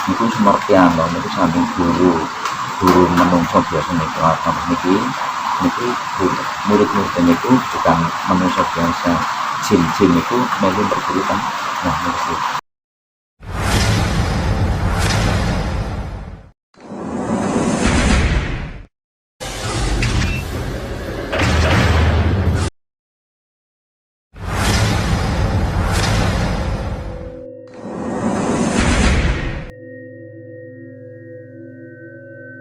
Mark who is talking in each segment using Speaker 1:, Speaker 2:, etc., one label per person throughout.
Speaker 1: niku semertian niku saking guru menungso biasa niku kampus niku murid-murid niku bukan menungso biasa, jin-jin niku melu berguru kan. Nah niku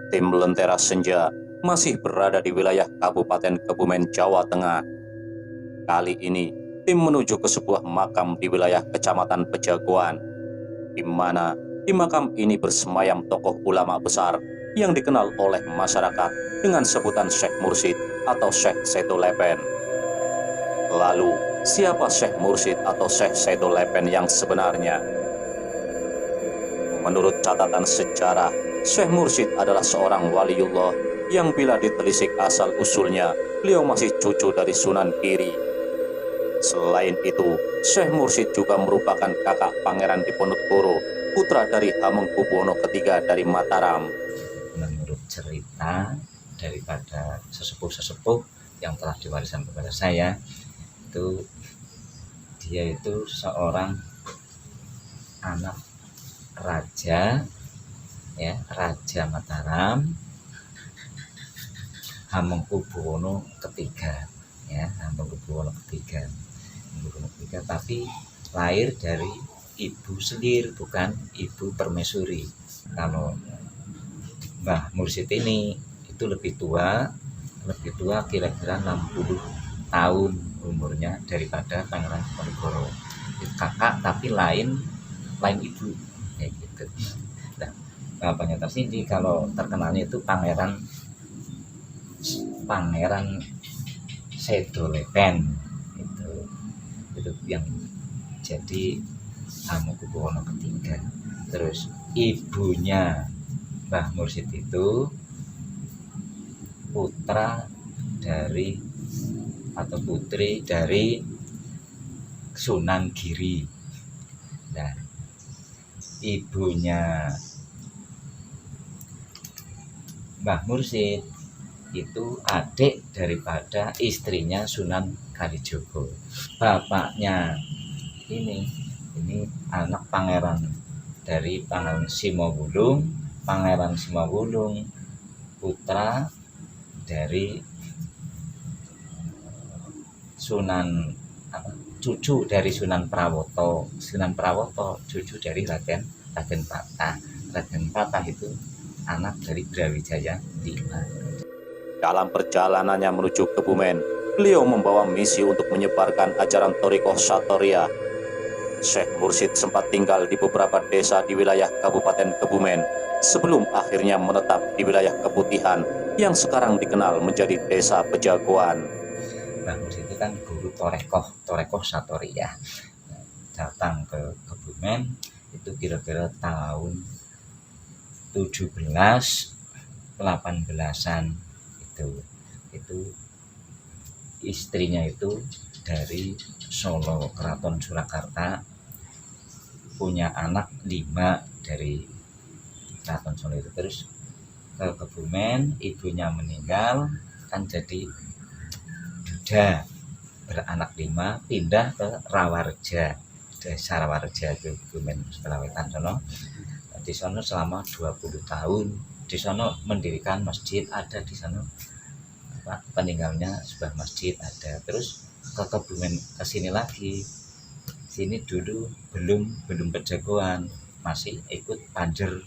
Speaker 2: Tim Lentera Senja masih berada di wilayah Kabupaten Kebumen, Jawa Tengah. Kali ini, tim menuju ke sebuah makam di wilayah Kecamatan Pejagoan, di mana di makam ini bersemayam tokoh ulama besar yang dikenal oleh masyarakat dengan sebutan Syekh Mursyid atau Syekh Seto Lepen. Lalu, siapa Syekh Mursyid atau Syekh Seto Lepen yang sebenarnya? Menurut catatan sejarah, Syekh Mursyid adalah seorang waliullah yang bila ditelisik asal-usulnya, beliau masih cucu dari Sunan Giri. Selain itu, Syekh Mursyid juga merupakan kakak Pangeran Diponegoro, putra dari Hamengkubuwono III dari Mataram.
Speaker 1: Menurut cerita daripada sesepuh-sesepuh yang telah diwariskan kepada saya, itu dia itu seorang anak raja, ya, Raja Mataram Hamengkubuwono III, ya, Hamengkubuwono III, tapi lahir dari ibu Selir, bukan ibu permaisuri. Kalau Mbah Mursyid ini itu lebih tua kira-kira 60 tahun umurnya daripada Pangeran Diponegoro. Kakak tapi lain ibu, kayak gitu. Nah, bapaknya tersini kalau terkenalnya itu Pangeran Seto Lepen, itu yang jadi Hamengkubuwono III. Terus ibunya Mbah Mursyid itu putri dari Sunan Giri. Nah, ibunya Mbah Mursyid itu adik daripada istrinya Sunan Kalijogo. Bapaknya ini anak pangeran dari Pangeran Simowulung, putra dari cucu dari Sunan Prawoto, cucu dari Raden Patah. Raden Patah itu anak dari Brawijaya V.
Speaker 2: Dalam perjalanannya menuju Kebumen, beliau membawa misi untuk menyebarkan ajaran Thoriko Satorya. Syekh Mursyid sempat tinggal di beberapa desa di wilayah Kabupaten Kebumen sebelum akhirnya menetap di wilayah Keputihan yang sekarang dikenal menjadi Desa Pejagoan.
Speaker 1: Mbah Mursyid itu kan guru Thoriko Satorya. Datang ke Kebumen itu kira-kira tahun 17-18an. Itu istrinya itu dari Solo, Keraton Surakarta, punya anak 5 dari Keraton Solo itu. Terus ke Kebumen, ibunya meninggal, kan jadi duda, beranak 5, pindah ke Rawareja, Desa Rawareja itu Kebumen sebelah wetan sono. Di sono selama 20 tahun, di sono mendirikan masjid, ada di sono peninggalnya sebuah masjid ada. Terus ke Kebumen kesini lagi, sini dulu belum Pejagoan, masih ikut Panjer,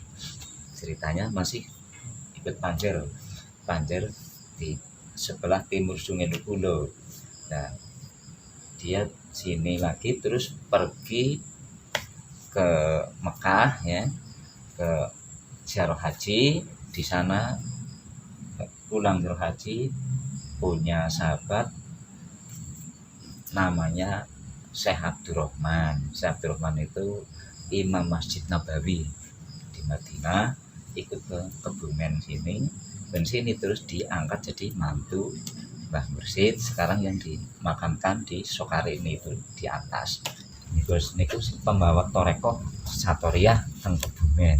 Speaker 1: ceritanya masih ikut Panjer di sebelah timur Sungai Lukulo. Nah, dia sini lagi terus pergi ke Mekah, ya, ke ziarah haji. Di sana pulang ziarah haji punya sahabat namanya Syekh Abdurrahman. Syekh Abdurrahman itu imam Masjid Nabawi di Madinah, ikut ke Kebumen sini, dan sini terus diangkat jadi mantu Mbah Mursyid sekarang yang dimakamkan di Sokarini itu di atas. Niku pembawa Thoriko Satorya teng Kebumen.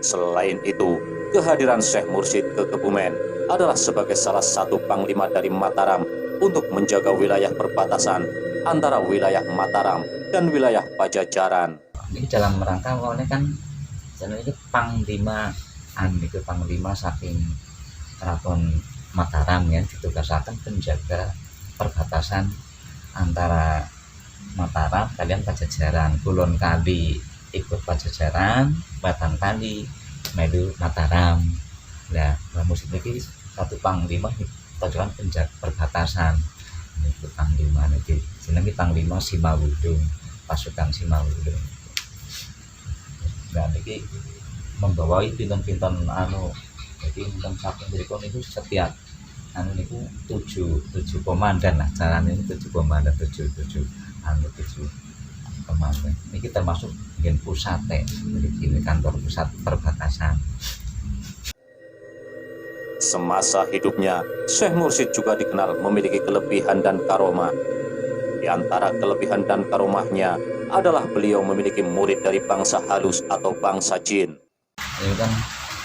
Speaker 2: Selain itu, kehadiran Syekh Mursyid ke Kebumen adalah sebagai salah satu panglima dari Mataram untuk menjaga wilayah perbatasan antara wilayah Mataram dan wilayah Pajajaran.
Speaker 1: Ini dalam rangka awalnya kan channel ini panglima itu panglima saking Keraton Mataram ya, ditugasaken penjaga perbatasan antara Mataram kalian Pajajaran, kulon kali ikut Pajajaran, batang kali melu Mataram. Nah, Mursyid ini satu panglima tujuan penjaga perbatasan. Ini panglima ini jenenge panglima Simawudung, pasukan Simawudung. Nah, ini membawai pinten-pinten jadi pinten saking mriku niku setiap niku tujuh komandan lah, jalan ini tujuh komandan, tujuh komandan. Ini termasuk bagian pusate, ini kantor pusat perbatasan.
Speaker 2: Semasa hidupnya, Syekh Mursyid juga dikenal memiliki kelebihan dan karomah. Di antara kelebihan dan karomahnya adalah beliau memiliki murid dari bangsa halus atau bangsa jin.
Speaker 1: Ini kan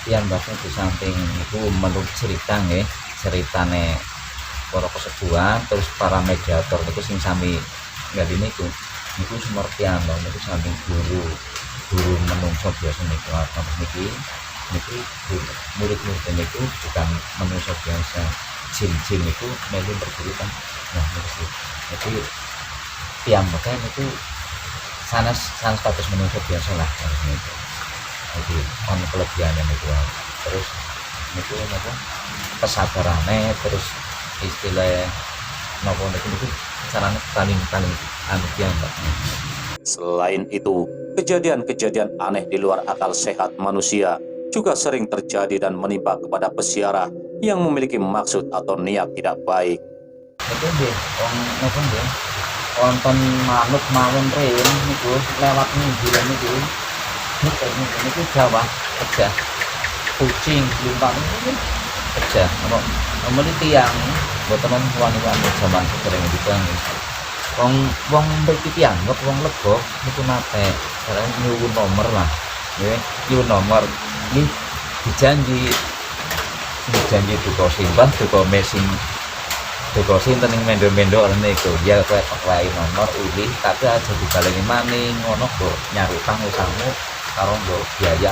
Speaker 1: piyambaknya di samping itu menurut cerita nggih, ceritane para kesepuhan terus para mediator niku sing sami nggih niku semertian niku samping guru menungso biasa niku apa niki murid-murid niku bukan menungso biasa, jin niku melu berguru kan. Nah niku jadi piyambaknya niku sanes status menungso biasa lah niku. Jadi on kelebihannya niku terus niku napa kesabarane terus istilah napa niku carane paling piyambak.
Speaker 2: Selain itu, kejadian-kejadian aneh di luar akal sehat manusia juga sering terjadi dan menimpa kepada peziarah yang memiliki maksud atau niat tidak baik.
Speaker 1: Itu nggih, napa nggih? Wonten manuk mawon reun niku lewat minggu niku. Niku Jawa pejah. Kucing lumpang niku pejah. Nomor tiyang mboten wani-wani jaman sering dipang. Wong mriki tiyang, wong lego niku nate karena nyuwun nomor lah. Nggih, nyuwun nomor. Nggih dijanji duka simpan, duka mesin. Duka sinten ning mendo-mendo niku. Ya kowe pakai nomor uli tapi aja dibalengi maning ngono kok nyari utang usahmu karo mbok biaya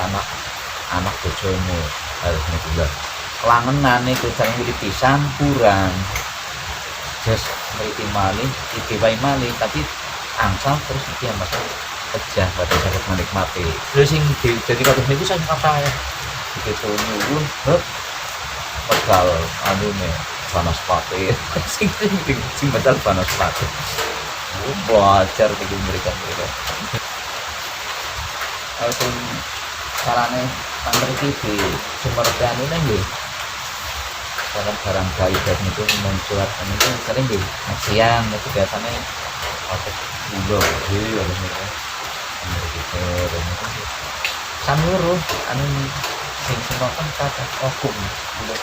Speaker 1: anak bojomu. Harus niku lho. Kelangenan niku jangan pisan kurang. Just mriki malih, iki wae malih tapi angsal terus iki masalah pejah pada sakit menikmati. Terus sing jadi kados niku sing kata begitu nyuwun pegal anune Banaspati. sing betal Banaspati. Belajar iki mereka. Alsun carane mriki di Sumertian nggih. Barang gaib niku mencuat niku sering nggih siang itu biasanya pakai gula iki harus niku. Samuru anu sing semoten kata okum gula.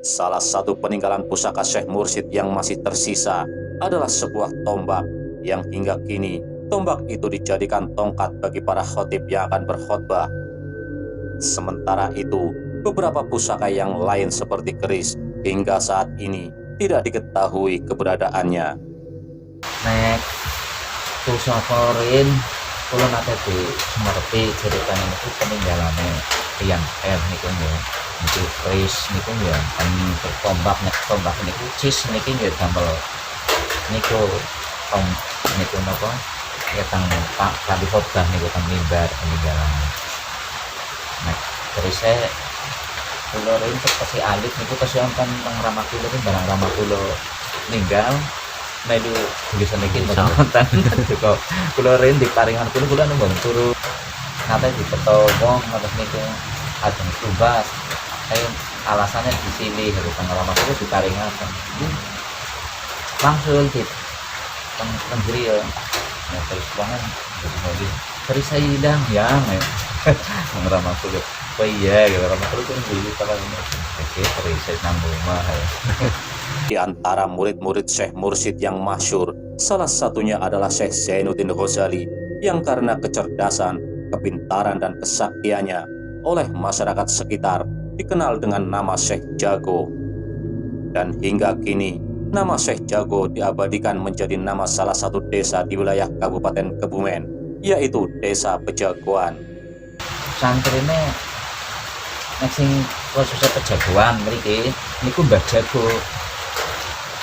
Speaker 2: Salah satu peninggalan pusaka Syekh Mursyid yang masih tersisa adalah sebuah tombak yang hingga kini tombak itu dijadikan tongkat bagi para khotib yang akan berkhotbah. Sementara itu, beberapa pusaka yang lain seperti keris hingga saat ini tidak diketahui keberadaannya.
Speaker 1: Nek pusaka rin kula nate di Sumerti ceritane niku peninggalane tiyang niku nggih. Niku keris niku ya kan tombak niku cis niki nggih damel niku niku napa ya tang Pak kali khotbah niku teng mimbar peninggalan. Nek kerise kula rin tekesi alit niku tesih wonten teng Ramakula niku barang Ramakula ninggal melu tulisan iki wonten kok kula rin diparingan kula nembang turu nate dipeto wong ngatos niku ajeng tumbas. Alasannya di sini dari pengalaman itu diparingaken langsung di tenggiri ya terus banget jadi terus saya hilang ya mengeram aku oh iya gitu ramah aku kan dulu kalau ini terus saya nambah rumah.
Speaker 2: Di antara murid-murid Syekh Mursyid yang masyhur Salah satunya adalah Syekh Zainuddin Ghazali yang karena kecerdasan, kepintaran dan kesaktiannya oleh masyarakat sekitar dikenal dengan nama Syekh Jago. Dan hingga kini, nama Syekh Jago diabadikan menjadi nama salah satu desa di wilayah Kabupaten Kebumen, yaitu Desa Pejagoan.
Speaker 1: Santrine nek sing khususnya Pejagoan mriki niku Mbah Jago.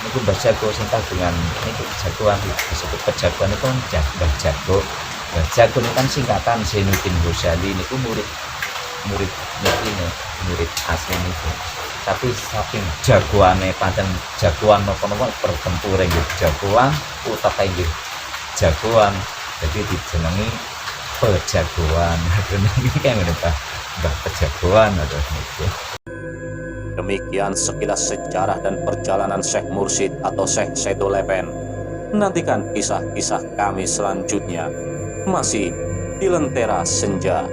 Speaker 1: Niku Mbah Jago sing kagungan niku Jagoan disebut Pejagoan niku Mbah Jago. Mbah Jago niku kan singkatan Zainuddin Ghazali niku murid murid asli niku. Tapi saking jagoane pancen jagoan napa-napa pertempuran nggih jagoan utake nggih jagoan jadi dijenengi Pejagoan. Ini kan Mbah Pejagoan atau niku.
Speaker 2: Demikian sekilas sejarah dan perjalanan Syekh Mursyid atau Syekh Saidul Lepen. Nantikan kisah-kisah kami selanjutnya masih di Lentera Senja.